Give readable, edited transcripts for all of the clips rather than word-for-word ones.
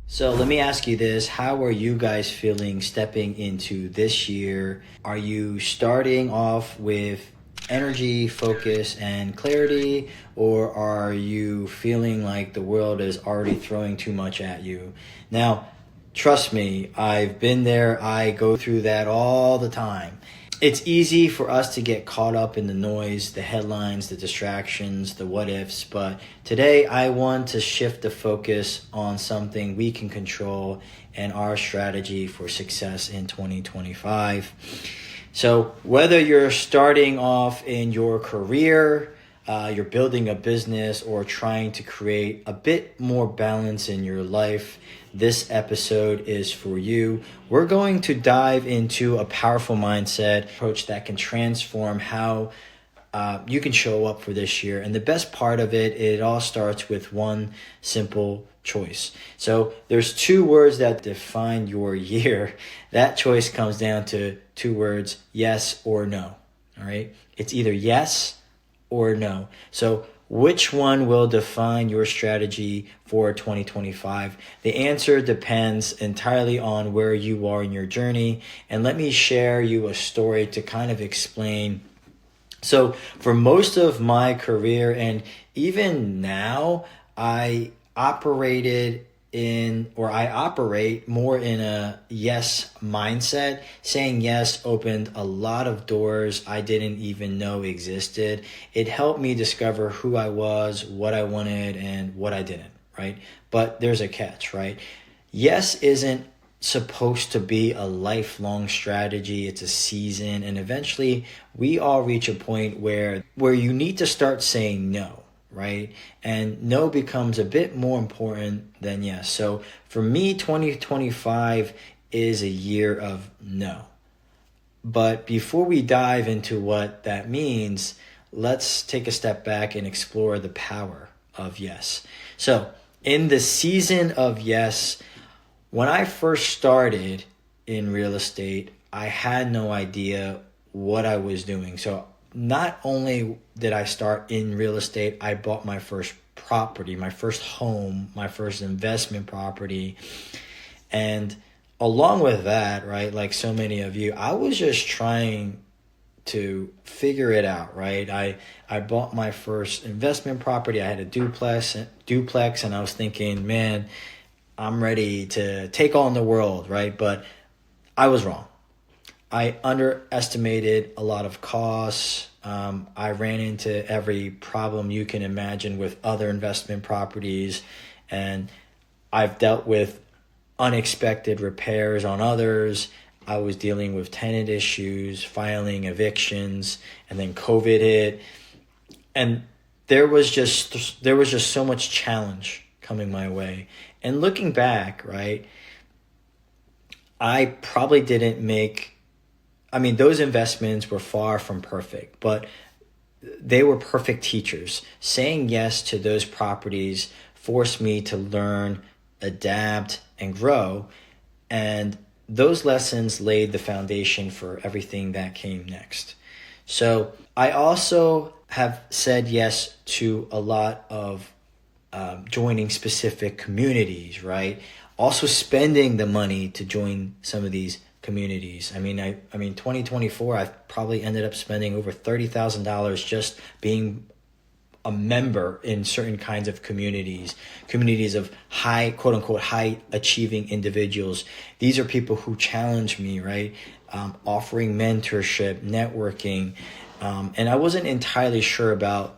So let me ask you this. How are you guys feeling stepping into this year? Are you starting off with energy, focus, and clarity, or are you feeling like the world is already throwing too much at you? Now, trust me, I've been there. I go through that all the time. It's easy for us to get caught up in the noise, the headlines, the distractions, the what ifs, but today I want to shift the focus on something we can control and our strategy for success in 2025. So, whether you're starting off in your career, you're building a business, or trying to create a bit more balance in your life, this episode is for you. We're going to dive into a powerful mindset approach that can transform how you can show up for this year. And the best part of it, it all starts with one simple choice. So there's two words that define your year. That choice comes down to two words: yes or no. All right. It's either yes or no. So which one will define your strategy for 2025? The answer depends entirely on where you are in your journey. And let me share you a story to kind of explain. So for most of my career, and even now, I operate more in a yes mindset. Saying yes opened a lot of doors I didn't even know existed. It helped me discover who I was, what I wanted, and what I didn't, right? But there's a catch, right? Yes isn't supposed to be a lifelong strategy. It's a season, and eventually we all reach a point where you need to start saying no, right? And no becomes a bit more important than yes. So for me, 2025 is a year of no. But before we dive into what that means, let's take a step back and explore the power of yes. So in the season of yes, when I first started in real estate, I had no idea what I was doing. So not only did I start in real estate, I bought my first property, my first home, my first investment property. And along with that, right, like so many of you, I was just trying to figure it out, right? I bought my first investment property. I had a duplex, and I was thinking, man, I'm ready to take on the world, right? But I was wrong. I underestimated a lot of costs. I ran into every problem you can imagine with other investment properties, and I've dealt with unexpected repairs on others. I was dealing with tenant issues, filing evictions, and then COVID hit, and there was just so much challenge coming my way. And looking back, right, I probably didn't those investments were far from perfect, but they were perfect teachers. Saying yes to those properties forced me to learn, adapt, and grow. And those lessons laid the foundation for everything that came next. So I also have said yes to a lot of joining specific communities, right? Also spending the money to join some of these communities. I mean, 2024, I've probably ended up spending over $30,000 just being a member in certain kinds of communities of high, quote unquote, high achieving individuals. These are people who challenge me, right? Offering mentorship, networking. And I wasn't entirely sure about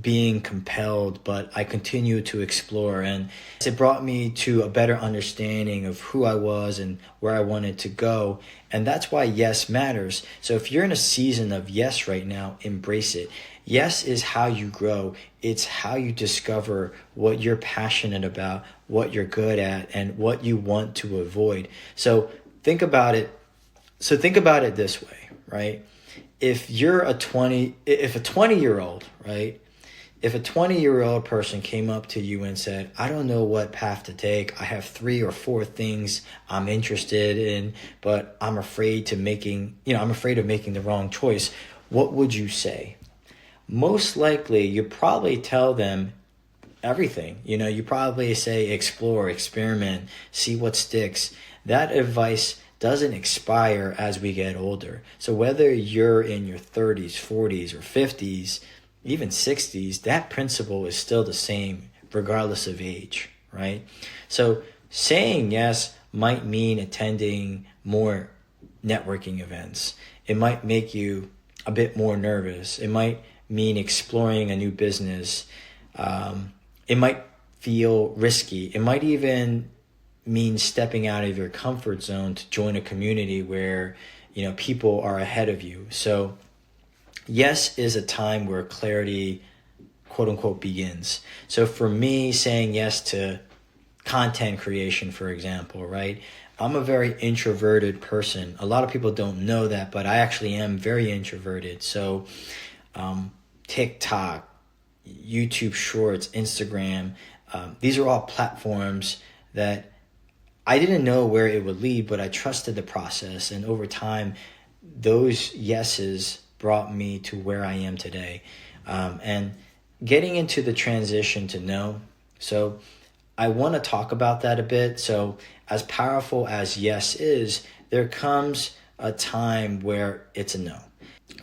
being compelled, but I continued to explore, and it brought me to a better understanding of who I was and where I wanted to go. And that's why yes matters. So if you're in a season of yes right now, embrace it. Yes is how you grow. It's how you discover what you're passionate about, what you're good at, and what you want to avoid. So think about it this way, right? If a 20-year-old, right? If a 20-year-old person came up to you and said, I don't know what path to take. I have 3 or 4 things I'm interested in, but I'm afraid of making the wrong choice. What would you say? Most likely, you probably tell them, everything. You probably say explore, experiment, see what sticks. That advice doesn't expire as we get older. So whether you're in your 30s, 40s, or 50s, even 60s, that principle is still the same regardless of age, right? So saying yes might mean attending more networking events. It might make you a bit more nervous. It might mean exploring a new business. It might feel risky. It might even mean stepping out of your comfort zone to join a community where people are ahead of you. So yes is a time where clarity, quote unquote, begins. So for me, saying yes to content creation, for example, right? I'm a very introverted person. A lot of people don't know that, but I actually am very introverted. So TikTok, YouTube Shorts, Instagram, these are all platforms that I didn't know where it would lead, but I trusted the process. And over time, those yeses brought me to where I am today. And getting into the transition to no. So I want to talk about that a bit. So as powerful as yes is, there comes a time where it's a no.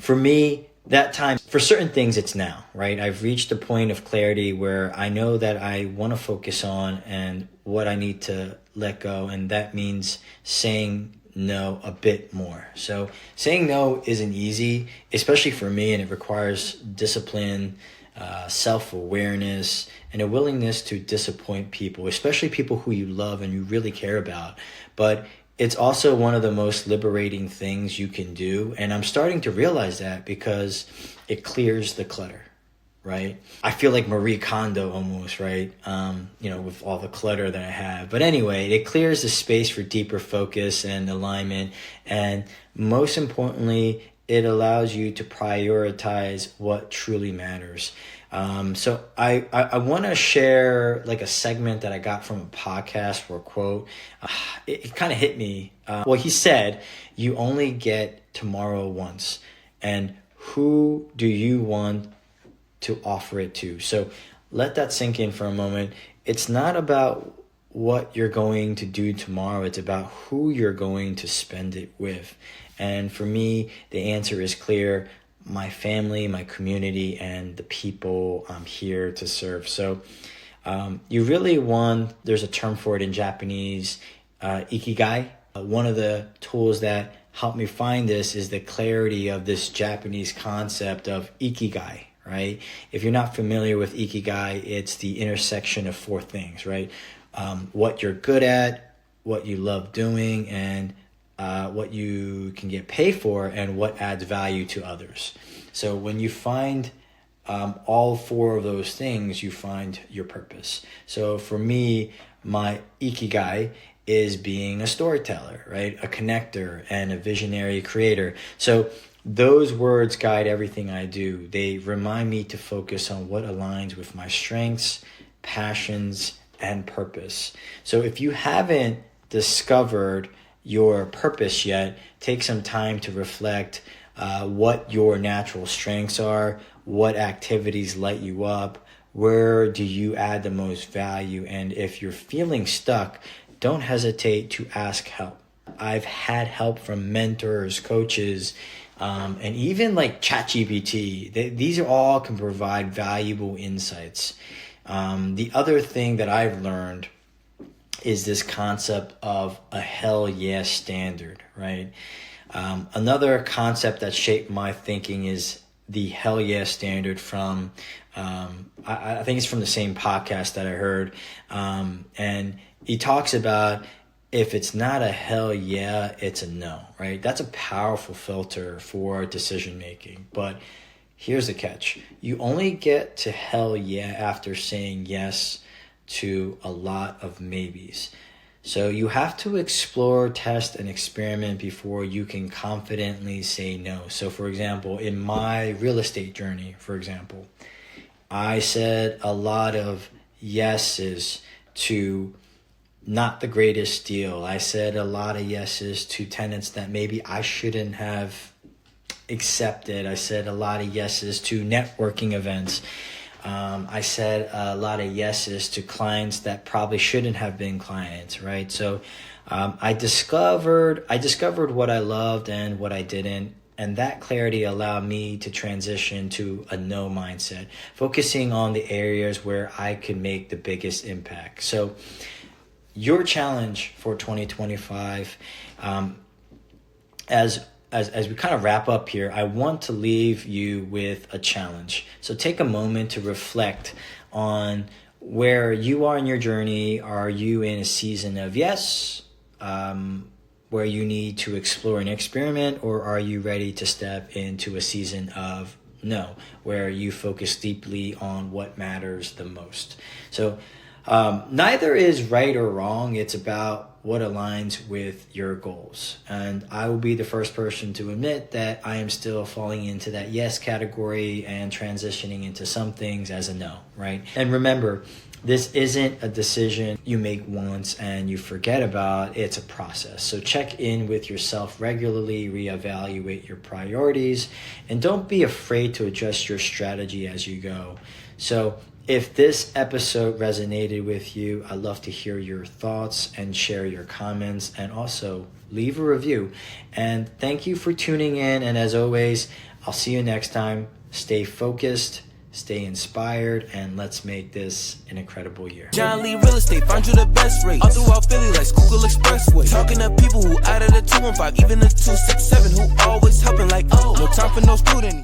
For me, that time, for certain things, it's now, right? I've reached a point of clarity where I know that I want to focus on and what I need to let go. And that means saying no a bit more. So saying no isn't easy, especially for me, and it requires discipline, self-awareness, and a willingness to disappoint people, especially people who you love and you really care about. But it's also one of the most liberating things you can do. And I'm starting to realize that because it clears the clutter, right? I feel like Marie Kondo almost, right? With all the clutter that I have. But anyway, it clears the space for deeper focus and alignment. And most importantly, it allows you to prioritize what truly matters. So I want to share like a segment that I got from a podcast or a quote. It kind of hit me. Well, he said, you only get tomorrow once. And who do you want to offer it to? So let that sink in for a moment. It's not about what you're going to do tomorrow. It's about who you're going to spend it with. And for me, the answer is clear. My family, my community, and the people I'm here to serve. So you really want, there's a term for it in Japanese, ikigai. One of the tools that helped me find this is the clarity of this Japanese concept of ikigai, right? If you're not familiar with ikigai, it's the intersection of four things, right? What you're good at, what you love doing, and what you can get paid for, and what adds value to others. So when you find all four of those things, you find your purpose. So for me, my ikigai is being a storyteller, right? A connector and a visionary creator. So those words guide everything I do. They remind me to focus on what aligns with my strengths, passions, and purpose. So if you haven't discovered your purpose yet, take some time to reflect what your natural strengths are, what activities light you up, where do you add the most value, and if you're feeling stuck, don't hesitate to ask help. I've had help from mentors, coaches, and even like ChatGPT. These are all can provide valuable insights. The other thing that I've learned is this concept of a hell yes standard, right? Another concept that shaped my thinking is the hell yes standard from, I think it's from the same podcast that I heard. And he talks about if it's not a hell yeah, it's a no, right? That's a powerful filter for decision making. But here's the catch. You only get to hell yeah after saying yes to a lot of maybes. So you have to explore, test, and experiment before you can confidently say no. So for example, in my real estate journey, for example, I said a lot of yeses to not the greatest deal. I said a lot of yeses to tenants that maybe I shouldn't have accepted. I said a lot of yeses to networking events. I said a lot of yeses to clients that probably shouldn't have been clients, right? So I discovered what I loved and what I didn't. And that clarity allowed me to transition to a no mindset, focusing on the areas where I could make the biggest impact. So your challenge for 2025, as we kind of wrap up here, I want to leave you with a challenge. So take a moment to reflect on where you are in your journey. Are you in a season of yes, where you need to explore and experiment, or are you ready to step into a season of no, where you focus deeply on what matters the most? So neither is right or wrong. It's about what aligns with your goals. And I will be the first person to admit that I am still falling into that yes category and transitioning into some things as a no, right? And remember, this isn't a decision you make once and you forget about. It's a process. So check in with yourself regularly, reevaluate your priorities, and don't be afraid to adjust your strategy as you go. So if this episode resonated with you, I'd love to hear your thoughts and share your comments, and also leave a review. And thank you for tuning in. And as always, I'll see you next time. Stay focused, stay inspired, and let's make this an incredible year. John Lee Real Estate, find you the best rates all throughout Philly like Schuylkill Expressway. Talking to people who out of the 215, even the 267, who always helping like, oh, no time for no student.